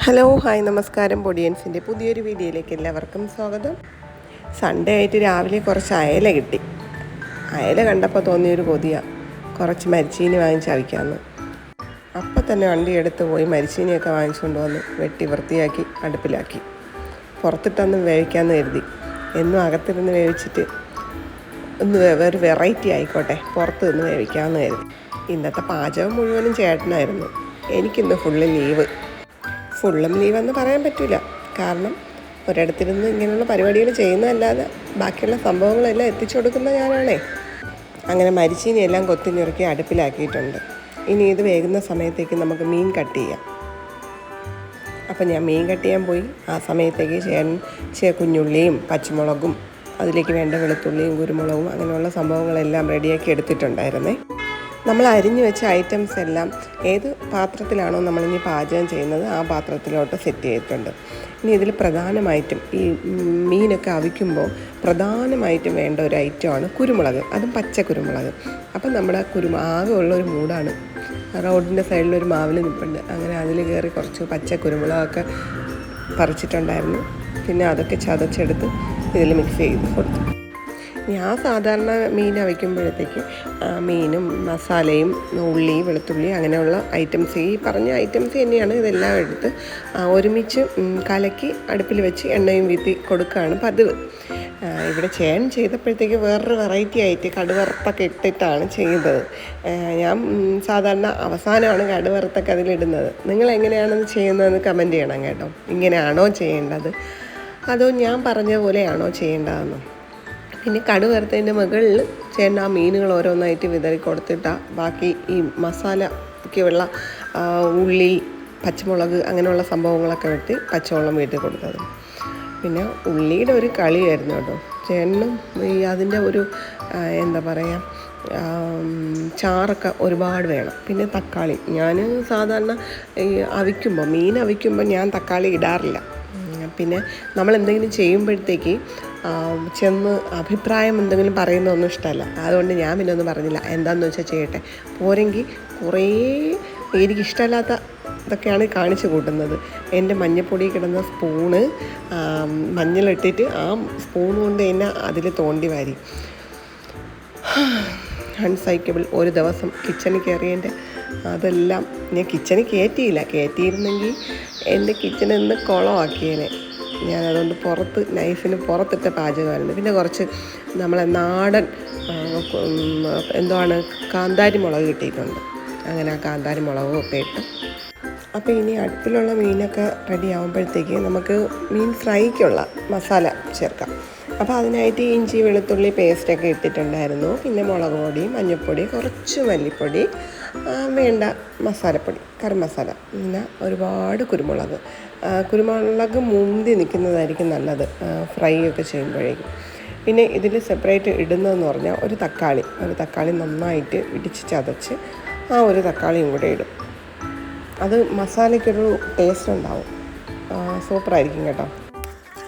Hello hi നമസ്കാരം. പൊടിയൻസിൻ്റെ പുതിയൊരു വീഡിയോയിലേക്ക് എല്ലാവർക്കും സ്വാഗതം. സൺഡേ ആയിട്ട് രാവിലെ കുറച്ച് അയല കിട്ടി. അയല കണ്ടപ്പോൾ തോന്നിയൊരു കൊതിയാണ് കുറച്ച് മരിച്ചീനി വാങ്ങിച്ച് അവിക്കാമെന്ന്. അപ്പം തന്നെ വണ്ടി എടുത്ത് പോയി മരിച്ചീനിയൊക്കെ വാങ്ങിച്ചുകൊണ്ട് വന്ന് വെട്ടി വൃത്തിയാക്കി അടുപ്പിലാക്കി. പുറത്തിട്ടൊന്നും വേവിക്കാമെന്ന് കരുതി. എന്നും അകത്തിരുന്ന് വേവിച്ചിട്ട് ഒന്ന് ഒരു വെറൈറ്റി ആയിക്കോട്ടെ, പുറത്ത് നിന്ന് വേവിക്കാമെന്ന് കരുതി. ഇന്നത്തെ പാചകം മുഴുവനും ചേട്ടനായിരുന്നു. എനിക്കിന്ന് ഫുള്ളും ലീവെന്ന് പറയാൻ പറ്റില്ല. കാരണം ഒരിടത്തിരുന്ന് ഇങ്ങനെയുള്ള പരിപാടികൾ ചെയ്യുന്നതല്ലാതെ ബാക്കിയുള്ള സംഭവങ്ങളെല്ലാം എത്തിച്ചു കൊടുക്കുന്ന ഞാനാണേ. അങ്ങനെ മരിച്ചീനി എല്ലാം കൊത്തി ഞുറുക്കി അടുപ്പിലാക്കിയിട്ടുണ്ട്. ഇനി ഇത് വേകുന്ന സമയത്തേക്ക് നമുക്ക് മീൻ കട്ട് ചെയ്യാം. അപ്പം ഞാൻ മീൻ കട്ട് ചെയ്യാൻ പോയി. ആ സമയത്തേക്ക് കുഞ്ഞുള്ളിയും പച്ചമുളകും അതിലേക്ക് വേണ്ട വെളുത്തുള്ളിയും കുരുമുളകും അങ്ങനെയുള്ള സംഭവങ്ങളെല്ലാം റെഡിയാക്കി എടുത്തിട്ടുണ്ടായിരുന്നേ. നമ്മൾ അരിഞ്ഞു വെച്ച ഐറ്റംസ് എല്ലാം ഏത് പാത്രത്തിലാണോ നമ്മളിനി പാചകം ചെയ്യുന്നത് ആ പാത്രത്തിലോട്ട് സെറ്റ് ചെയ്തിട്ടുണ്ട്. ഇനി ഇതിൽ പ്രധാനമായിട്ടും ഈ മീനൊക്കെ അവിക്കുമ്പോൾ പ്രധാനമായിട്ടും വേണ്ട ഒരു ഐറ്റമാണ് കുരുമുളക്, അതും പച്ച കുരുമുളക്. അപ്പം നമ്മുടെ ആകെ ഉള്ളൊരു മൂടാണ്. റോഡിൻ്റെ സൈഡിലൊരു മാവിൽ നിൽപ്പുണ്ട്. അങ്ങനെ അതിൽ കയറി കുറച്ച് പച്ച കുരുമുളകൊക്കെ പറിച്ചിട്ടുണ്ടായിരുന്നു. പിന്നെ അതൊക്കെ ചതച്ചെടുത്ത് ഇതിൽ മിക്സ് ചെയ്ത് കൊടുത്തു. ഞാൻ സാധാരണ മീൻ വയ്ക്കുമ്പോഴത്തേക്ക് മീനും മസാലയും ഉള്ളി വെളുത്തുള്ളി അങ്ങനെയുള്ള ഐറ്റംസ്, ഈ പറഞ്ഞ ഐറ്റംസ് തന്നെയാണ് ഇതെല്ലാം എടുത്ത് ഒരുമിച്ച് കലക്കി അടുപ്പിൽ വെച്ച് എണ്ണയും വീത്തി കൊടുക്കുകയാണ് പതിവ്. ഇവിടെ ചേട്ടൻ ചെയ്തപ്പോഴത്തേക്ക് വേറൊരു വെറൈറ്റി ആയിട്ട് കടുവറുത്തൊക്കെ ഇട്ടിട്ടാണ് ചെയ്യുന്നത്. ഞാൻ സാധാരണ അവസാനമാണ് കടുവറുത്തൊക്കെ അതിലിടുന്നത്. നിങ്ങൾ എങ്ങനെയാണെന്ന് ചെയ്യുന്നതെന്ന് കമൻറ്റ് ചെയ്യണം കേട്ടോ. ഇങ്ങനെയാണോ ചെയ്യേണ്ടത് അതോ ഞാൻ പറഞ്ഞ പോലെയാണോ ചെയ്യേണ്ടതെന്നോ. പിന്നെ കടുവറുത്തതിൻ്റെ മുകളിൽ ചേട്ടൻ ആ മീനുകൾ ഓരോന്നായിട്ട് വിതറി കൊടുത്തിട്ടാണ് ബാക്കി ഈ മസാലയ്ക്കുള്ള ഉള്ളി പച്ചമുളക് അങ്ങനെയുള്ള സംഭവങ്ങളൊക്കെ വെട്ടി പച്ചവെള്ളം വീട്ടിൽ കൊടുത്തത്. പിന്നെ ഉള്ളിയുടെ ഒരു കളിയായിരുന്നു കേട്ടോ. ചേട്ടനും ഈ അതിൻ്റെ ഒരു എന്താ പറയുക ചാറൊക്കെ ഒരുപാട് വേണം. പിന്നെ തക്കാളി, ഞാൻ സാധാരണ ഈ മീൻ അവിക്കുമ്പോൾ ഞാൻ തക്കാളി ഇടാറില്ല. പിന്നെ നമ്മൾ എന്തെങ്കിലും ചെയ്യുമ്പോഴത്തേക്ക് ചെന്ന് അഭിപ്രായം എന്തെങ്കിലും പറയുന്നതൊന്നും ഇഷ്ടമല്ല. അതുകൊണ്ട് ഞാൻ പിന്നെ ഒന്നും പറഞ്ഞില്ല. എന്താണെന്ന് വെച്ചാൽ ചെയ്യട്ടെ, പോരെങ്കിൽ കുറേ എനിക്കിഷ്ടമല്ലാത്ത ഇതൊക്കെയാണ് കാണിച്ചു കൂട്ടുന്നത്. എൻ്റെ മഞ്ഞൾപ്പൊടി കിടന്ന സ്പൂണ് മഞ്ഞളിട്ടിട്ട് ആ സ്പൂൺ കൊണ്ട് തന്നെ അതിൽ തോണ്ടി വാരി. അൺസൈക്കബിൾ. ഒരു ദിവസം കിച്ചണിൽ കയറിയതിൻ്റെ അതെല്ലാം ഞാൻ കിച്ചണിൽ കയറ്റിയിരുന്നെങ്കിൽ എൻ്റെ കിച്ചണിൽ നിന്ന് കുളമാക്കിയേനെ. ഞാനതുകൊണ്ട് നൈഫിന് പുറത്തിട്ട പാചകമായിരുന്നു. പിന്നെ കുറച്ച് നമ്മളെ നാടൻ കാന്താരി മുളക് കിട്ടിയിട്ടുണ്ട്. അങ്ങനെ ആ കാന്താരി മുളകും ഒക്കെ ഇട്ട്. അപ്പോൾ ഇനി അടുപ്പിലുള്ള മീനൊക്കെ റെഡി ആകുമ്പോഴത്തേക്ക് നമുക്ക് മീൻ ഫ്രൈക്കുള്ള മസാല ചേർക്കാം. അപ്പോൾ അതിനായിട്ട് ഇഞ്ചി വെളുത്തുള്ളി പേസ്റ്റൊക്കെ ഇട്ടിട്ടുണ്ടായിരുന്നു. പിന്നെ മുളക് പൊടി, മഞ്ഞൾപ്പൊടി, കുറച്ച് മല്ലിപ്പൊടി, വേണ്ട മസാലപ്പൊടി, കറി മസാല, പിന്നെ ഒരുപാട് കുരുമുളക് മുന്തി നിൽക്കുന്നതായിരിക്കും നല്ലത് ഫ്രൈ ഒക്കെ ചെയ്യുമ്പോഴേക്കും. പിന്നെ ഇതിൽ സെപ്പറേറ്റ് ഇടുന്നതെന്ന് പറഞ്ഞാൽ ഒരു തക്കാളി നന്നായിട്ട് ഇടിച്ച് ചതച്ച് ആ ഒരു തക്കാളിയും കൂടെ ഇടും. അത് മസാലയ്ക്കൊരു ടേസ്റ്റ് ഉണ്ടാവും. സൂപ്പറായിരിക്കും കേട്ടോ.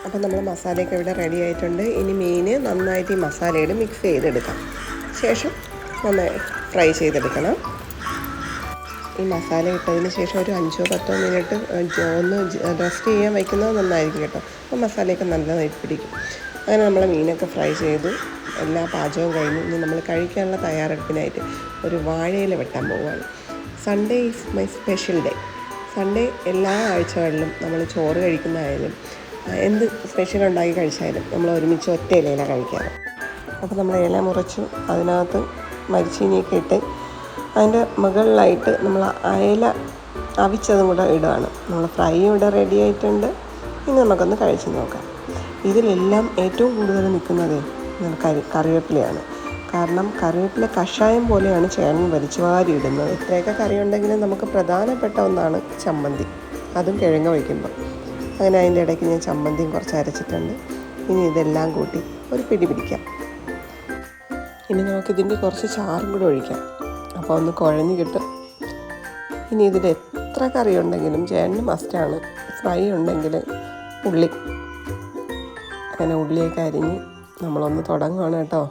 അപ്പോൾ നമ്മൾ മസാലയൊക്കെ ഇവിടെ റെഡി ആയിട്ടുണ്ട്. ഇനി മീൻ നന്നായിട്ട് ഈ മസാലയുടെ മിക്സ് ചെയ്തെടുക്കാം. ശേഷം നന്നായി ഫ്രൈ ചെയ്തെടുക്കണം. ഈ മസാല ഇട്ടതിന് ശേഷം ഒരു 5-10 മിനിറ്റ് ഒന്ന് റെസ്റ്റ് ചെയ്യാൻ വയ്ക്കുന്നത് നന്നായിരിക്കും കേട്ടോ. അപ്പോൾ മസാലയൊക്കെ നല്ലതായിട്ട് പിടിക്കും. അങ്ങനെ നമ്മൾ മീനൊക്കെ ഫ്രൈ ചെയ്തു. എല്ലാ പാചകവും കഴിഞ്ഞു. ഇനി നമ്മൾ കഴിക്കാനുള്ള തയ്യാറെടുപ്പിനായിട്ട് ഒരു വാഴയില വെട്ടാൻ പോവുകയാണ്. Sunday is my special day. Sunday എല്ലാ ആഴ്ചകളിലും നമ്മൾ ചോറ് കഴിക്കുന്നതായാലും എന്ത് സ്പെഷ്യൽ ഉണ്ടാക്കി കഴിച്ചാലും നമ്മൾ ഒരുമിച്ച് ഒറ്റ ഇലയിലാണ് കഴിക്കാറ്. അപ്പോൾ നമ്മൾ ഇല മുറിച്ച് അതിനകത്ത് മരിച്ചീനിയൊക്കെ ഇട്ട് അതിൻ്റെ മുകളിലായിട്ട് നമ്മൾ അയല അവിച്ചതും കൂടെ ഇടുകയാണ്. നമ്മൾ ഫ്രൈ ഇവിടെ റെഡി ആയിട്ടുണ്ട്. ഇനി നമുക്കൊന്ന് കഴിച്ച് നോക്കാം. ഇതിലെല്ലാം ഏറ്റവും കൂടുതൽ നിൽക്കുന്നത് കറിവേപ്പിലയാണ്. കാരണം കറിവേപ്പില കഷായം പോലെയാണ് ചേട്ടൻ വലിച്ചു വാരി ഇടുന്നത്. ഇത്രയൊക്കെ കറി ഉണ്ടെങ്കിലും നമുക്ക് പ്രധാനപ്പെട്ട ഒന്നാണ് ചമ്മന്തി, അതും കിഴങ്ങ് വയ്ക്കുമ്പോൾ. അങ്ങനെ അതിൻ്റെ ഇടയ്ക്ക് ഞാൻ ചമ്മന്തിയും കുറച്ച് അരച്ചിട്ടുണ്ട്. ഇനി ഇതെല്ലാം കൂട്ടി ഒരു പിടി പിടിക്കാം. ഇനി നമുക്കിതിൻ്റെ കുറച്ച് ചാറും കൂടെ ഒഴിക്കാം. അപ്പോൾ ഒന്ന് കുഴഞ്ഞ് കിട്ടും. ഇനി ഇതിൽ എത്ര കറി ഉണ്ടെങ്കിലും ചേട്ടന് മസ്റ്റാണ് ഫ്രൈ ഉണ്ടെങ്കിൽ ഉള്ളി. അങ്ങനെ ഉള്ളിയൊക്കെ അരിഞ്ഞ് നമ്മളൊന്ന് തുടങ്ങുകയാണ് കേട്ടോ.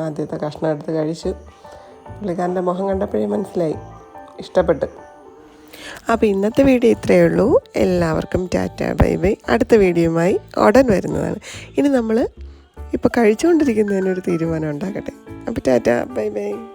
ആദ്യത്തെ കഷ്ണം എടുത്ത് കഴിച്ച് പുള്ളിക്കാരൻ്റെ മുഖം കണ്ടപ്പോഴേ മനസ്സിലായി ഇഷ്ടപ്പെട്ട്. അപ്പോൾ ഇന്നത്തെ വീഡിയോ ഇത്രയേ ഉള്ളൂ. എല്ലാവർക്കും ടാറ്റ ബൈ ബൈ. അടുത്ത വീഡിയോയുമായി ഉടൻ വരുന്നതാണ്. ഇനി നമ്മൾ ഇപ്പോൾ കഴിച്ചുകൊണ്ടിരിക്കുന്നതിനൊരു തീരുമാനം ഉണ്ടാക്കട്ടെ. അപ്പോൾ ടാറ്റ ബൈ ബൈ.